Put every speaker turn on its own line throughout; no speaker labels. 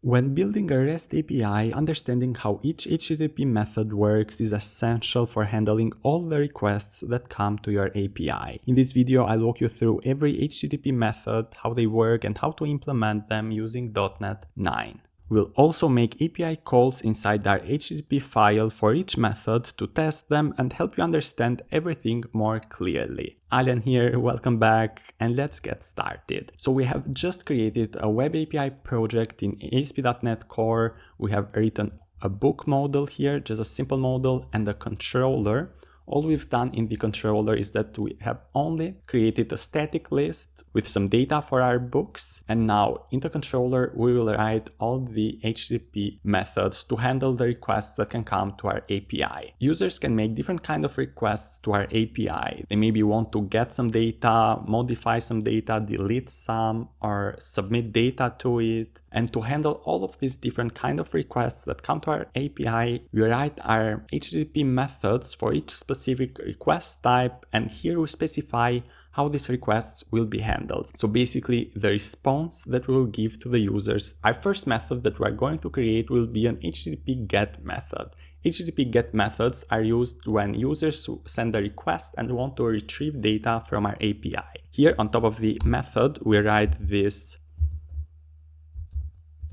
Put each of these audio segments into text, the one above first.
When building a REST API, understanding how each HTTP method works is essential for handling all the requests that come to your API. In this video, I'll walk you through every HTTP method, how they work, and how to implement them using dotnet 9. We'll also make API calls inside our HTTP file for each method to test them and help you understand everything more clearly. Alan here, welcome back, and let's get started. So we have just created a web API project in ASP.NET Core. We have written a book model here, just a simple model, and a controller. All we've done in the controller is that we have only created a static list with some data for our books. And now in the controller, we will write all the HTTP methods to handle the requests that can come to our API. Users can make different kind of requests to our API. They maybe want to get some data, modify some data, delete some, or submit data to it. And to handle all of these different kind of requests that come to our API, we write our HTTP methods for each specific request type, and here we specify how these requests will be handled. So basically the response that we will give to the users. Our first method that we're going to create will be an HTTP GET method. HTTP GET methods are used when users send a request and want to retrieve data from our API. Here on top of the method, we write this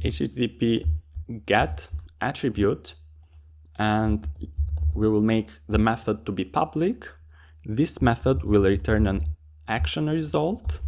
HTTP GET attribute, and we will make the method to be public. This method will return an action result.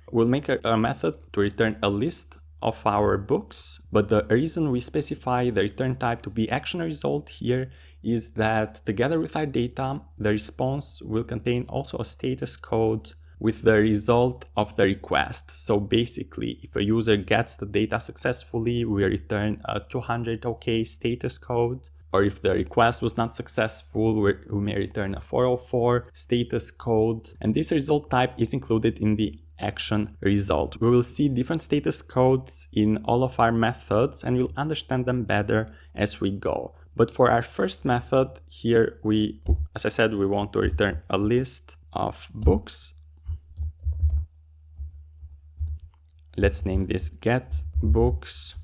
We'll make a method to return a list of our books, but the reason we specify the return type to be action result here is that together with our data, the response will contain also a status code with the result of the request. So basically, if a user gets the data successfully, we return a 200 OK status code. Or if the request was not successful, we may return a 404 status code. And this result type is included in the action result. We will see different status codes in all of our methods, and we'll understand them better as we go. But for our first method here, as I said, we want to return a list of books. Let's name this get books.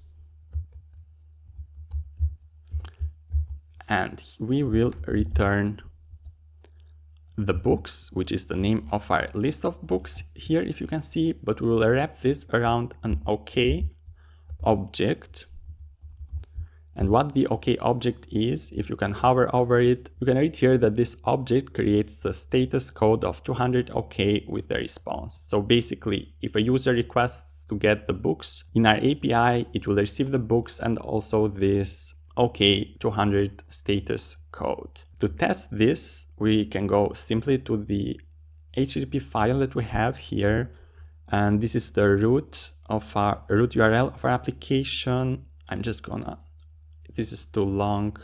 And we will return the books, which is the name of our list of books here, if you can see, but we will wrap this around an OK object. And what the OK object is, if you can hover over it, you can read here that this object creates the status code of 200 OK with the response. So basically, if a user requests to get the books in our API, it will receive the books and also this OK 200 status code. To test this, we can go simply to the HTTP file that we have here. And this is the root URL of our application. This is too long.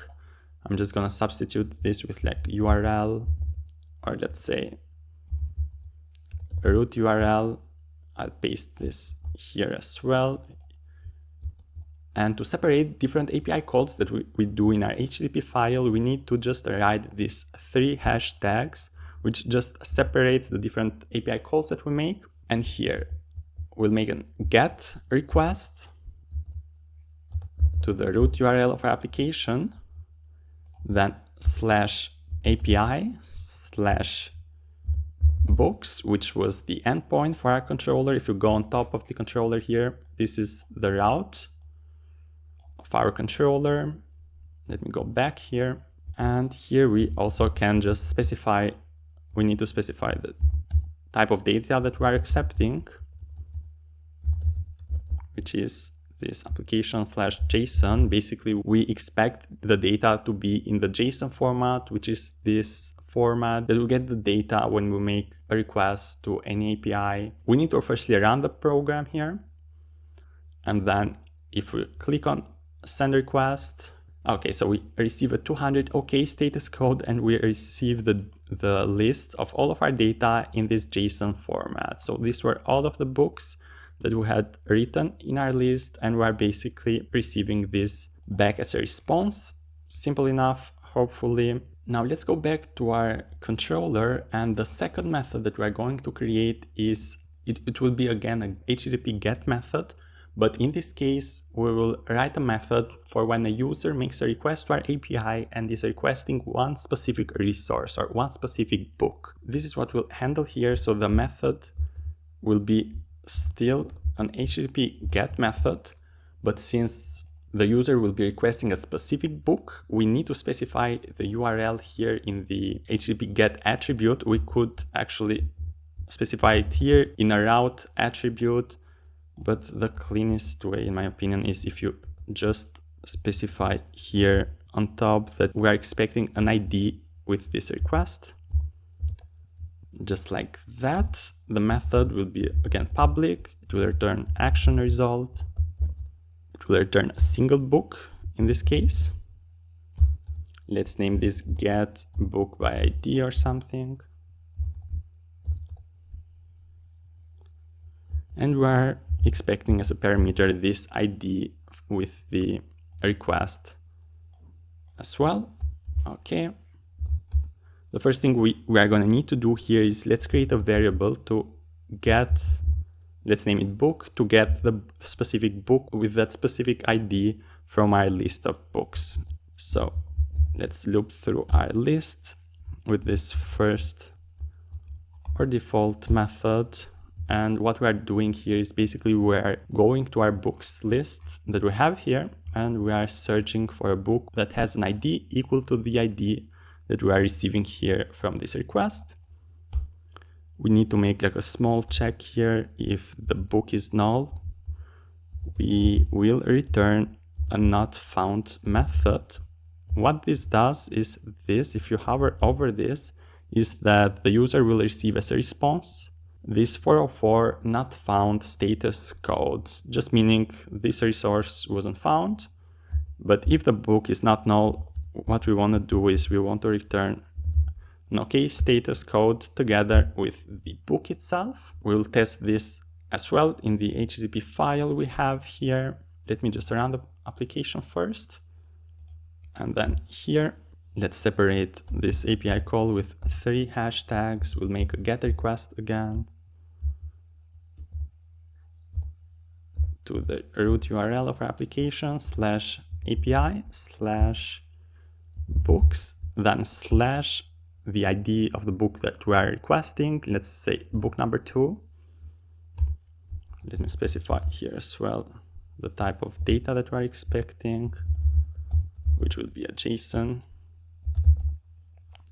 I'm just gonna substitute this with like URL, or let's say root URL. I'll paste this here as well. And to separate different API calls that we do in our HTTP file, we need to just write these 3 hashtags, which just separates the different API calls that we make. And here we'll make a GET request to the root URL of our application, then /API/books, which was the endpoint for our controller. If you go on top of the controller here, this is the route of our controller. Let me go back here. And here we also can just specify, we need to specify the type of data that we are accepting, which is this application/JSON. Basically, we expect the data to be in the JSON format, which is this format that will get the data when we make a request to any API. We need to firstly run the program here. And then if we click on send request, okay, so we receive a 200 OK status code, and we receive the list of all of our data in this JSON format. So these were all of the books that we had written in our list, and we're basically receiving this back as a response. Simple enough, hopefully. Now let's go back to our controller, and the second method that we're going to create is, it will be again a HTTP GET method, But in this case, we will write a method for when a user makes a request to our API and is requesting one specific resource or one specific book. This is what we'll handle here. So the method will be still an HTTP GET method, but since the user will be requesting a specific book, we need to specify the URL here in the HTTP GET attribute. We could actually specify it here in a route attribute, but the cleanest way, in my opinion, is if you just specify here on top that we are expecting an ID with this request. Just like that. The method will be again public. It will return action result. It will return a single book in this case. Let's name this get book by ID or something. And we're expecting as a parameter this ID with the request as well. Okay. The first thing we are going to need to do here is let's create a variable to get, let's name it book, to get the specific book with that specific ID from our list of books. So let's loop through our list with this first or default method. And what we are doing here is basically we are going to our books list that we have here, and we are searching for a book that has an ID equal to the ID that we are receiving here from this request. We need to make like a small check here. If the book is null, we will return a not found method. What this does is this, if you hover over this, is that the user will receive as a response this 404 not found status code, just meaning this resource wasn't found. But if the book is not null, what we want to do is we want to return an OK status code together with the book itself. We'll test this as well in the HTTP file we have here. Let me just run the application first. And then here, let's separate this API call with 3 hashtags. We'll make a GET request again to the root URL of our application /API/books, then slash the ID of the book that we are requesting. Let's say book number 2. Let me specify here as well the type of data that we're expecting, which will be a JSON.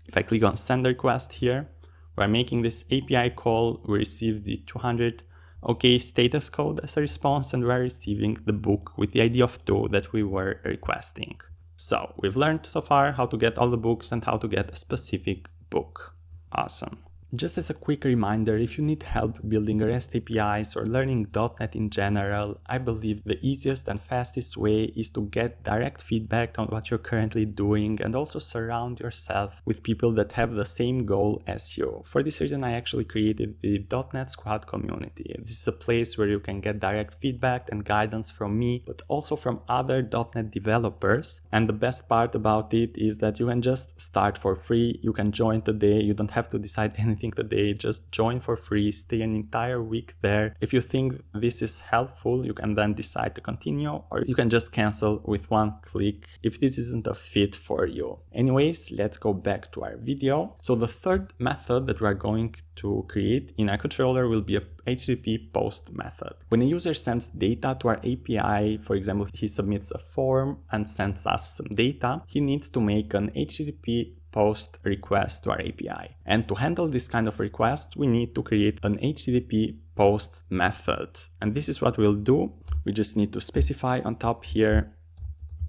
If I click on send request here, we're making this API call. We receive the 200 OK status code as a response, and we're receiving the book with the ID of 2 that we were requesting. So we've learned so far how to get all the books and how to get a specific book. Awesome. Just as a quick reminder, if you need help building REST APIs or learning .NET in general, I believe the easiest and fastest way is to get direct feedback on what you're currently doing and also surround yourself with people that have the same goal as you. For this reason, I actually created the .NET Squad community. This is a place where you can get direct feedback and guidance from me, but also from other .NET developers. And the best part about it is that you can just start for free. You can join today. You don't have to decide anything today, just join for free, stay an entire week there. If you think this is helpful, you can then decide to continue, or you can just cancel with one click if this isn't a fit for you. Anyways, let's go back to our video. So the third method that we're going to create in our controller will be a HTTP post method. When a user sends data to our API, for example, he submits a form and sends us some data, he needs to make an HTTP post request to our API. And to handle this kind of request, we need to create an HTTP post method. And this is what we'll do. We just need to specify on top here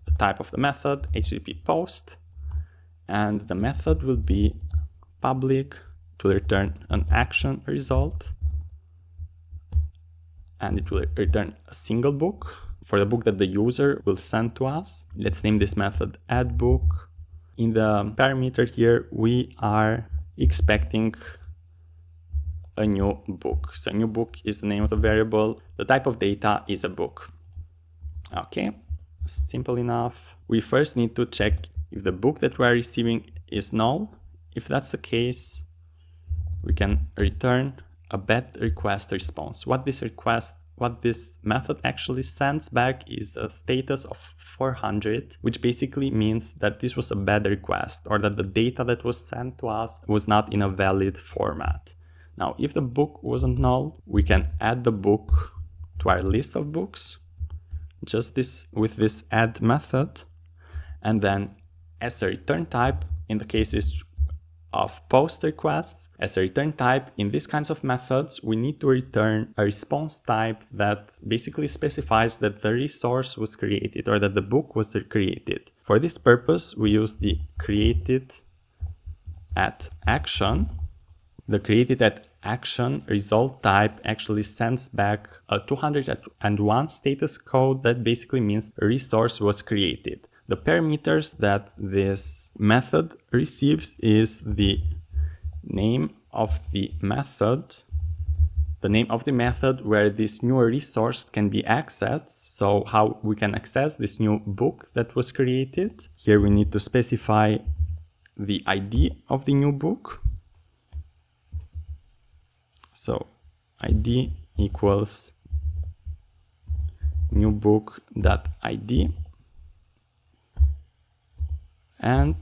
the type of the method, HTTP post, and the method will be public to return an action result, and it will return a single book for the book that the user will send to us. Let's name this method add book. In the parameter here, we are expecting a new book. So new book is the name of the variable. The type of data is a book. Okay, simple enough. We first need to check if the book that we are receiving is null. If that's the case, we can return a BET request response. What what this method actually sends back is a status of 400, which basically means that this was a bad request, or that the data that was sent to us was not in a valid format. Now, if the book wasn't null, we can add the book to our list of books, just this with this add method, and then as a return type, in the cases of post requests, as a return type in these kinds of methods, we need to return a response type that basically specifies that the resource was created or that the book was created. For this purpose, we use the created at action. The created at action result type actually sends back a 201 status code that basically means a resource was created. The parameters that this method receives is the name of the method where this new resource can be accessed, so how we can access this new book that was created. Here we need to specify the ID of the new book. So ID equals new book.id. And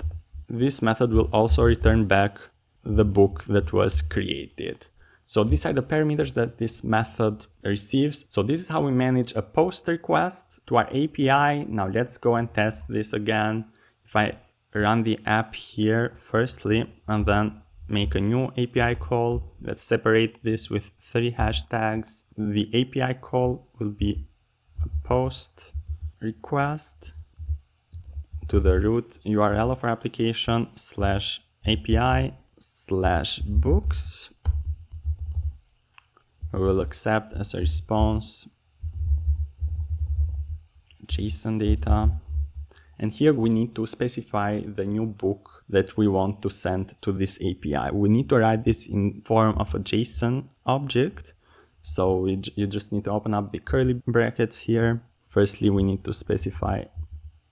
this method will also return back the book that was created. So these are the parameters that this method receives. So this is how we manage a post request to our API. Now let's go and test this again. If I run the app here firstly and then make a new API call, let's separate this with 3 hashtags. The API call will be a post request to the root URL of our application /API/books. We will accept as a response JSON data. And here we need to specify the new book that we want to send to this API. We need to write this in form of a JSON object. So you just need to open up the curly brackets here. Firstly, we need to specify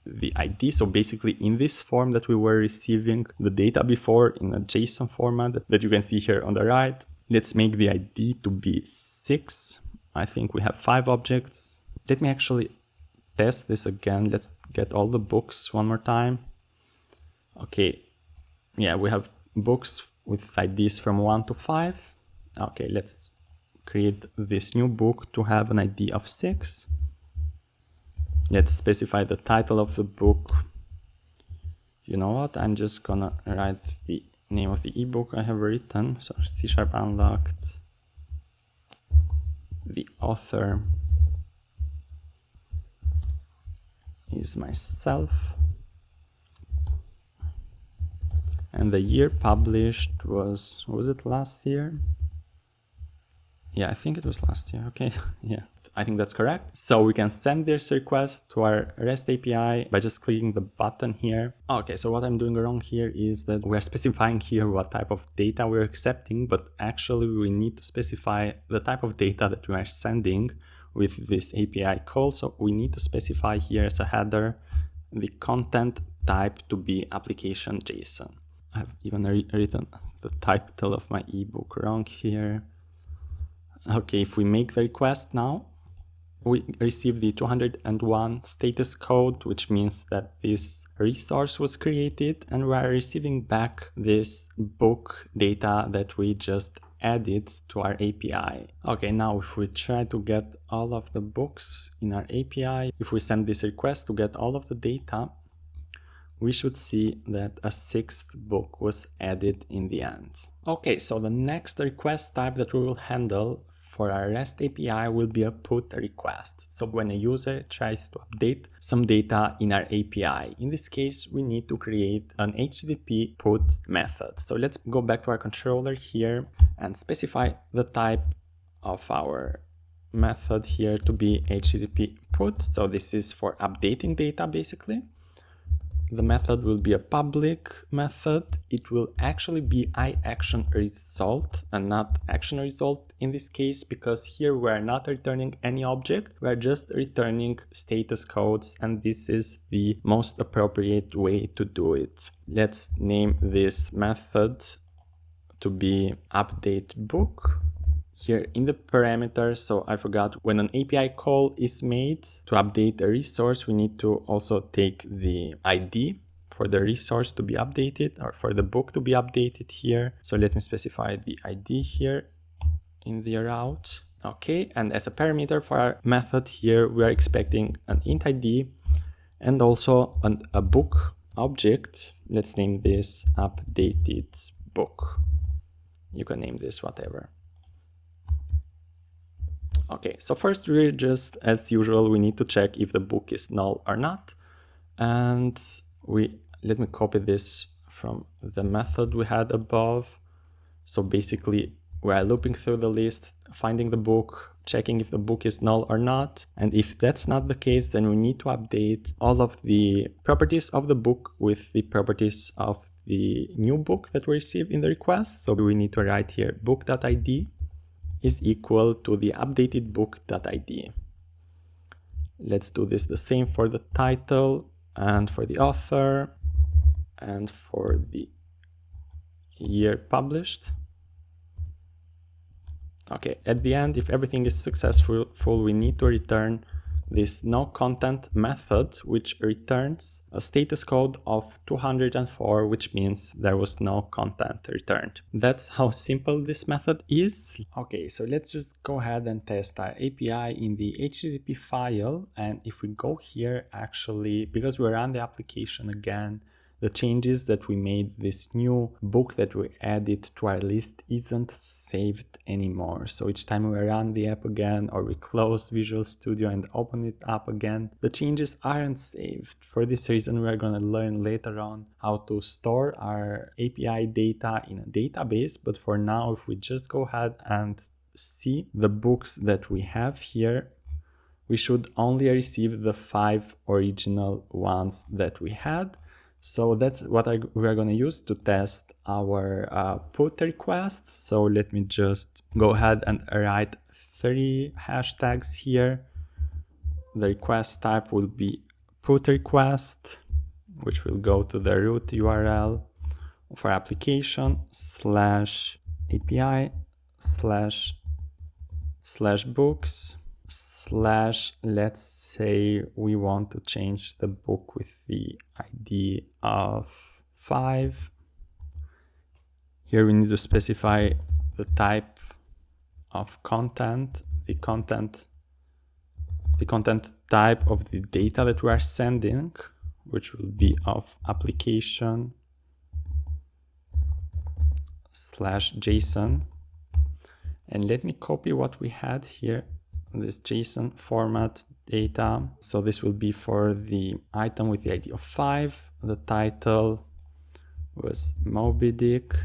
the ID. So basically in this form that we were receiving the data before in a JSON format that you can see here on the right, let's make the ID to be 6. I think we have 5 objects. Let me actually test this again. Let's get all the books one more time. Okay, yeah, we have books with IDs from 1 to 5. Okay, let's create this new book to have an ID of 6. Let's specify the title of the book. You know what? I'm just gonna write the name of the ebook I have written. So C# unlocked. The author is myself. And the year published was it last year? Yeah, I think it was last year. Okay, yeah, I think that's correct. So we can send this request to our REST API by just clicking the button here. Okay, so what I'm doing wrong here is that we're specifying here what type of data we're accepting, but actually we need to specify the type of data that we are sending with this API call. So we need to specify here as a header the content type to be application JSON. I've even written the title of my ebook wrong here. Okay, if we make the request now, we receive the 201 status code, which means that this resource was created, and we are receiving back this book data that we just added to our API. Okay, now if we try to get all of the books in our API, if we send this request to get all of the data, we should see that a 6th book was added in the end. Okay, so the next request type that we will handle for our REST API will be a put request. So when a user tries to update some data in our API, in this case, we need to create an HTTP put method. So let's go back to our controller here and specify the type of our method here to be HTTP put. So this is for updating data basically. The method will be a public method. It will actually be iActionResult and not ActionResult in this case, because here we are not returning any object. We are just returning status codes, and this is the most appropriate way to do it. Let's name this method to be update book. here in the parameters, so I forgot, when an API call is made to update a resource, we need to also take the ID for the resource to be updated, or for the book to be updated here. So let me specify the ID here in the route. Okay, and as a parameter for our method here, we are expecting an int ID and also a book object. Let's name this updated book. You can name this whatever. Okay, so first we just, as usual, we need to check if the book is null or not. And let me copy this from the method we had above. So basically we are looping through the list, finding the book, checking if the book is null or not. And if that's not the case, then we need to update all of the properties of the book with the properties of the new book that we receive in the request. So we need to write here book.id is equal to the updated book.id. Let's do this the same for the title and for the author and for the year published. Okay, at the end, if everything is successful, we need to return this noContent method, which returns a status code of 204, which means there was no content returned. That's how simple this method is. Okay, so let's just go ahead and test our API in the HTTP file. And if we go here, actually, because we run the application again, the changes that we made, this new book that we added to our list isn't saved anymore. So each time we run the app again, or we close Visual Studio and open it up again, the changes aren't saved. For this reason, we're going to learn later on how to store our API data in a database. But for now, if we just go ahead and see the books that we have here, we should only receive the 5 original ones that we had. So that's what we are going to use to test our put requests. So let me just go ahead and write 3 hashtags here. The request type will be put request, which will go to the root URL of our application /API / books / let's say we want to change the book with the ID of 5. Here we need to specify the type of content, the content type of the data that we are sending, which will be of application /JSON. And let me copy what we had here, this JSON format data. So this will be for the item with the ID of 5. The title was Moby Dick.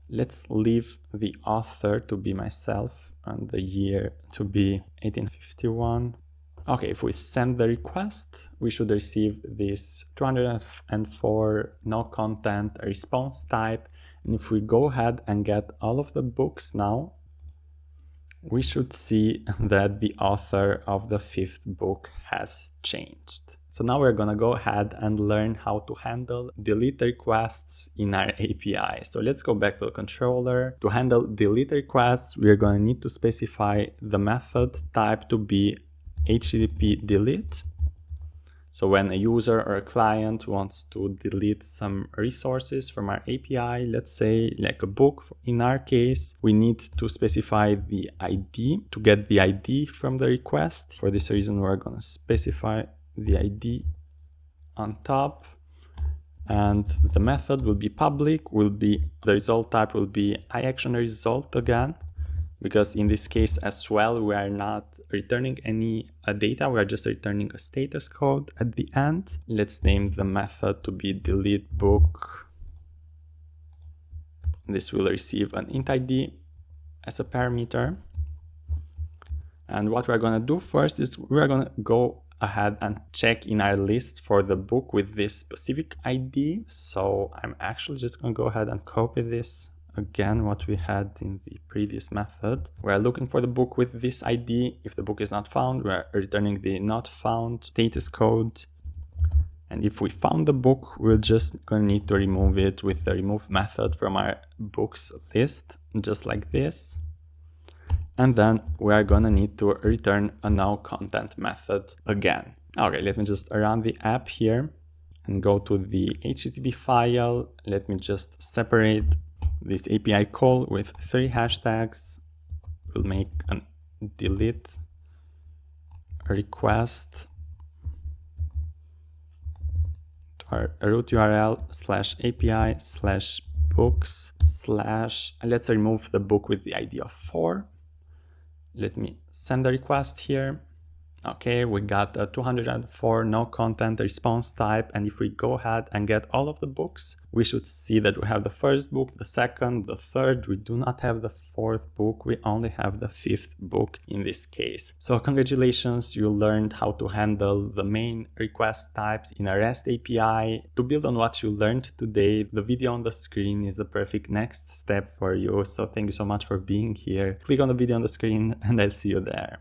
Let's leave the author to be myself and the year to be 1851. Okay, if we send the request, we should receive this 204 no content response type. And if we go ahead and get all of the books now, we should see that the author of the 5th book has changed. So now we're gonna go ahead and learn how to handle delete requests in our API. So let's go back to the controller. To handle delete requests, we're gonna need to specify the method type to be HTTP delete. So when a user or a client wants to delete some resources from our API, let's say like a book, in our case, we need to specify the ID to get the ID from the request. For this reason, we're going to specify the ID on top, and the method will be public, the result type will be iActionResult again, because in this case as well, we are not returning any data, we are just returning a status code at the end. Let's name the method to be delete book. This will receive an int ID as a parameter. And what we're going to do first is we're going to go ahead and check in our list for the book with this specific ID. So I'm actually just going to go ahead and copy this again, what we had in the previous method. We're looking for the book with this ID. If the book is not found, we're returning the not found status code. And if we found the book, we're just going to need to remove it with the remove method from our books list, just like this. And then we are gonna need to return a no content method again. Okay, let me just run the app here and go to the HTTP file. Let me just separate this API call with 3 hashtags. We'll make an delete request to our root URL /API/books/ let's remove the book with the ID of 4. Let me send the request here. Okay, we got a 204 no content response type, and if we go ahead and get all of the books, we should see that we have the first book, the second, the third. We do not have the fourth book, we only have the fifth book in this case. So congratulations, you learned how to handle the main request types in a REST API. To build on what you learned today, the video on the screen is the perfect next step for you. So thank you so much for being here. Click on the video on the screen and I'll see you there.